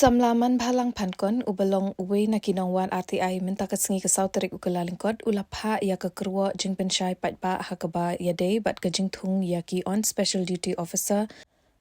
Usamlaman bahalang pankon ubalong uwi na kinongwan RTI minta kesengi kesau terik ukelalingkot ulapha ya kekerwa jing pensyai patba hakaba yadei bat kejing thung ya ki on special duty officer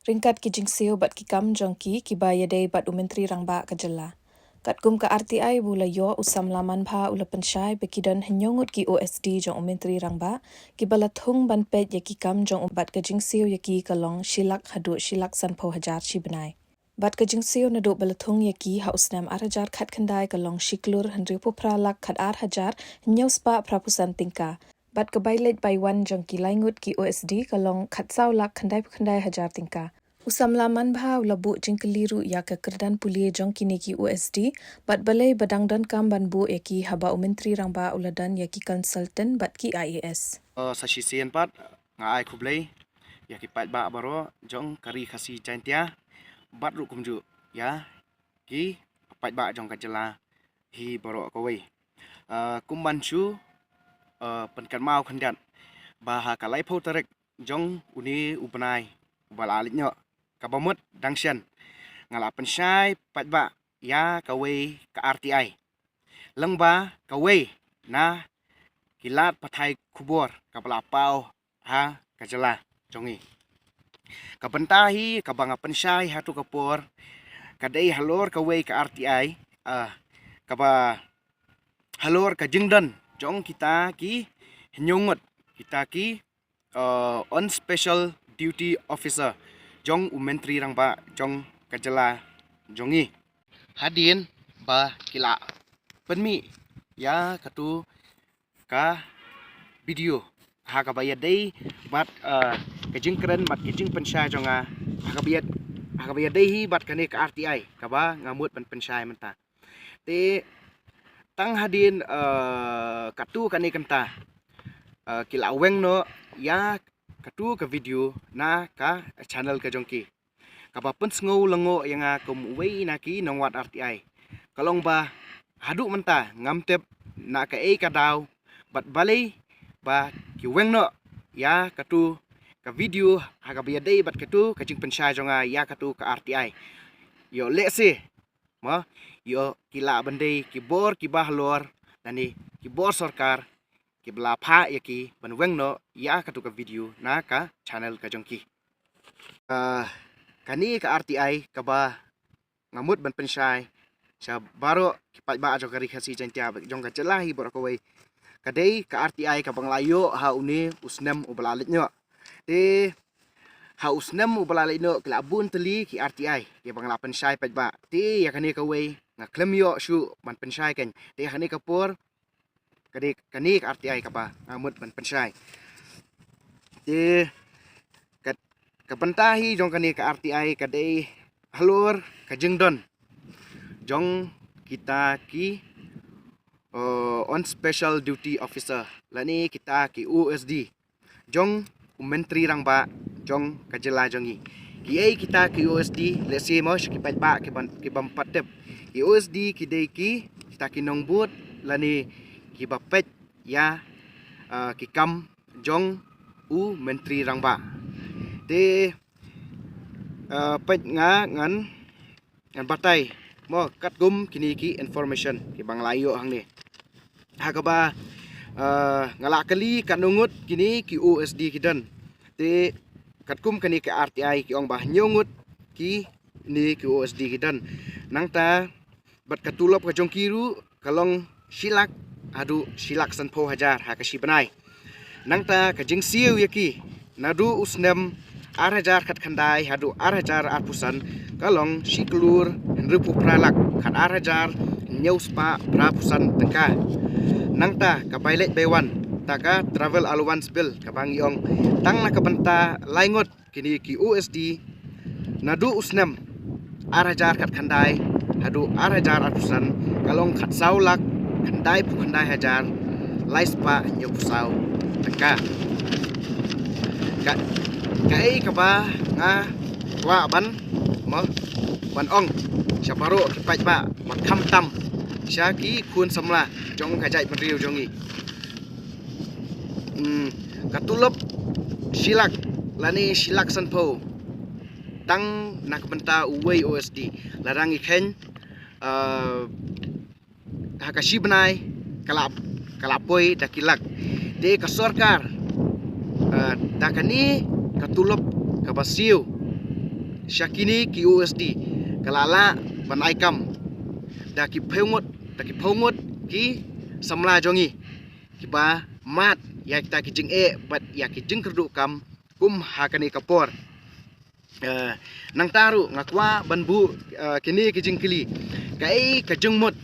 ringkat kijing seo bat kikam jongki kiba yadei bat umentri rangba kejela. Katkum ka RTI bula yo usamlaman bha ula pensyai bekidan henyongut ki OSD jong umentri rangba kibala thung ban pet ya kikam jong bat kejing seo ya ki kalong shilak hadu shilak sanpho hajar shibenai. Bat kejing seo naduk balathung yaki hausnam arhajar khat khandai kalong shiklur henry pupralak khat arhajar nyauspa prapusan tingka. Bat kebailet baiwan jongki laingut ki OSD kalong khat saulak khandai hajar tingka. Usamlaman bha ulabu jingkeliru ya ke kerdan pulie jongki neki OSD bat balai badangdan kam banbu yaki haba umentri rangba uladan yaki consultant bat ki IAS. Sa sisian pat ngai kublai yaki pat ba baro jong kari khasi chantia bat ru kumju ya ki pat ba jong kajela hi baro kawai kumban chu penkan mau khandan bah kalai phau tarek jong uni upanai ubalalit nyo kabamut dangshan ngala pensyai pat ba ya kawai ka RTI lengba kawai na kilat pathai kubur kapala pau ha kajela jongi kabentahi kabanga pensyai hatu kapur kadai halor kawai ka RTI kaba halor ka jingdan jong kita ki nyungut kita ki on special duty officer jong umentri rangba jong kajela jongi hadin ba kila penmi ya katu ka video ha ka bayad day bat kajing keren bat kajing pensya jonga ha ka bayad day hi bat kane ka RTI ka ba ngamut ban pensya menta te tang hadin katu kane kanta kila weng no ya katu ka video na ka channel ka jongki ka ba pen sngo lengo yang kum wei na ki nongwat RTI kalong ba hadu menta ngamtep na ka ka daw bat balai ba ki weng no ya katu ka video ha ka biadai bat katu kajing pensya jonga ya katu ka RTI yo lese ma yo kila bandai ki bor ki bahlor nani ki bor sarkar ki bla pha ya ki ban weng no ya katu ka video na ka channel ka jongki kani ka RTI ka ba ngamut ban pensya sa baro ki pat ba jo kari khasi chantia jong ka chelahi bor ko wei kadai ka RTI ka banglayo ha uni usnem ubalalit nyo te ha usnem ubalalit no klabun teli ki RTI ya bangla pensyai pat ba te ya kani ka wei nga klem yo shu man pensyai kan te kani ka por kadai kani ka RTI ka ba ngamut man pensyai te ka pentahi jong kani ka RTI kadai halur ka jingdon jong kita ki on special duty officer lani kita ki OSD jong umentri rangba jong kajela jongi ki kita ki OSD lesi mo ki pat ba ki bam patep ki OSD ki dei ki kita ki nongbut lani ki bapet ya ki kam jong u mentri rangba te pet nga ngan batai mo kat gum kini ki information ki banglayo hang ni hakaba ngala kali kanungut kini ki OSD kidan te katkum kani ki RTI ki ong bah nyungut ki ni ki OSD kidan nangta bat katulop ka jongkiru kalong shilak adu shilak sanpho hajar ha ka shibanai nangta ka jingsiu yaki nadu usnem arhajar khat khandai hadu arhajar arpusan kalong shiklur henrupu pralak khat arhajar nyauspa prapusan tengka nangta ka bailet bewan taka travel allowance bill ka bangyong tang na kabanta laingot kini ki OSD nadu usnem arhajar khat khandai hadu arhajar arpusan kalong khat saulak khandai pu khandai hajar laispa nyusau tengka kai ka ba nga wa ban mo ban ong syaparo ki pat ba mat kham tam syaki kun samla jong kajai penriu jongi katulop silak lani silak sanpho tang nak benta uwei OSD larang iken hakashi benai kalapoi dakilak de ka sorkar dakani katulop kabasiu syakini ki OSD kalala banaikam daki phongot ki samla jongi kiba mat ya kita kijing bat ya kijing kerdu kam kum hakani kapor nang taru ngakwa banbu kini kijing kili kai kajengmut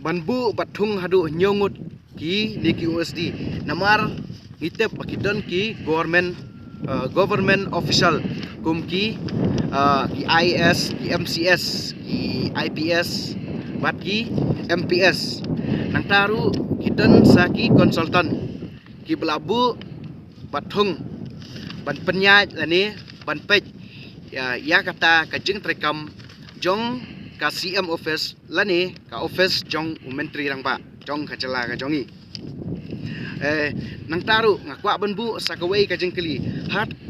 banbu bathung hadu nyongut ki niki OSD namar ngitep bakidon ki government official kum ki IS ki MCS ki IPS bat ki MPS nang taru kidon saki konsultan ki belabu bathung ban penyaj lani ban pej ya kata kajing trekam jong ka CM office lani ka office jong menteri rang ba jong kacela ka jongi nang taru ngakwa banbu sakawai kajing keli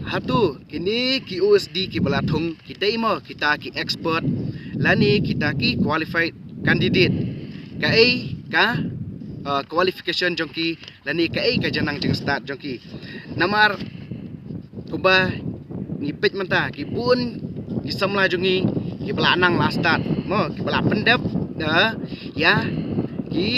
hatu kini ki OSD ki belathung ki daimo kita ki expert lani kita ki qualified candidate ka qualification jongki lani ka janang jeng start jongki namar kuba ngipit menta ki bun ki samla jongi ki belanang la start mo ki bela pendap ya ki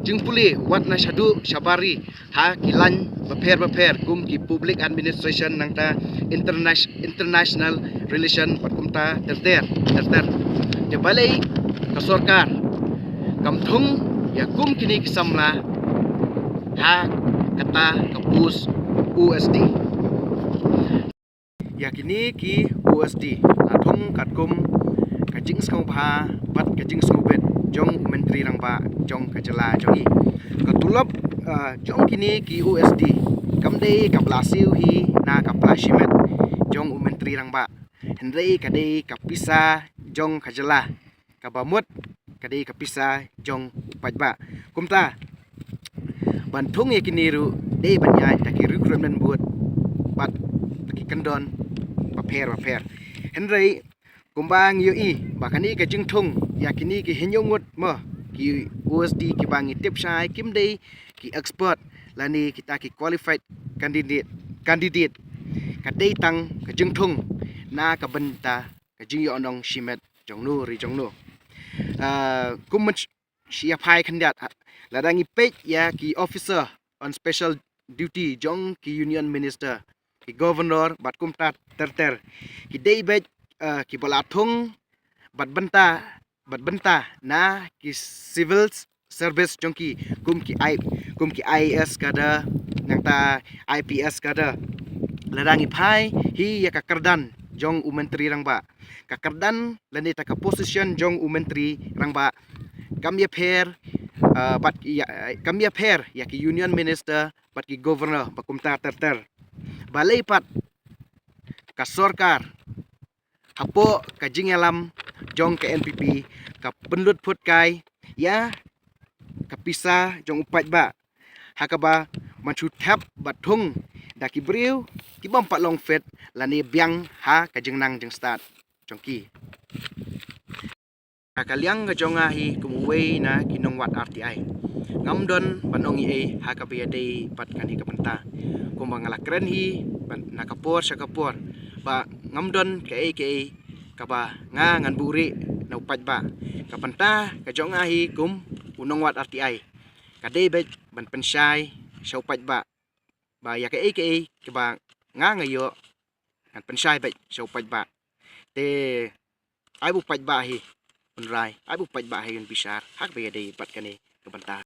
jeng puli wat na syadu syabari ha kilan beper kum ki public administration nang ta international relation pakumta terter je balai ka sorkar kamthung ya kum kini kisamla ha kata kapus USD ya kini ki USD athung katkum kajing skau bha bat kajing skau bet jong menteri rang ba jong kajela jongi katulop jong kini ki USD kamdei kaplasiu hi na kaplashimet jong menteri rang ba hendrei kadei kapisa jong kajela kabamut kadei kapisa jong pajba kumta bantung ya kiniru dei banyai taki recruitment buat bat taki kendon paper hendrei kumbang yoi bakani ka jingthung yakini ki hinyongut mo ki OSD ki bangi tip shai kimdei ki expert lani kita ki qualified candidate kadei tang ka jingthung na ka benta ka jingyo onong shimet jongnu ri jongnu kumach siap hai kandidat ladangi pej ya ki officer on special duty jong ki union minister ki governor bat kumtat terter ki dei bej ki balathung bat benta na ki civil service jong ki kum ki IAS kada nangta IPS kada ladangi phai hi ya kakardan jong menteri rang ba kakardan lani ta ka position jong menteri rang ba kamya pher ya ki union minister bat ki governor bakumta terter balai pat ka sorkar hapo ka jingalam jong ke NPP ka penlut phut kai ya kapisa jong upat ba hakaba manchu thap bathung daki briu ki bom pat long fet lani biang ha ka jengnang jeng start jongki kaliang ka jonga hi kumwei na kinong wat RTI ngamdon panong i ha ka biade pat kan hi ka penta kumbang ala kren hi nakapor syakapor ba ngamdon ke ka ba nga ngan buri na upat ba ka penta ka jonga hi kum unong wat RTI kadai bet ban pensyai syau upat ba ya ke ba nga ngayo kan pensyai bet syau upat ba te ai bu upat ba hi unrai ai bu upat ba hi un bisar hak biade pat kani ka penta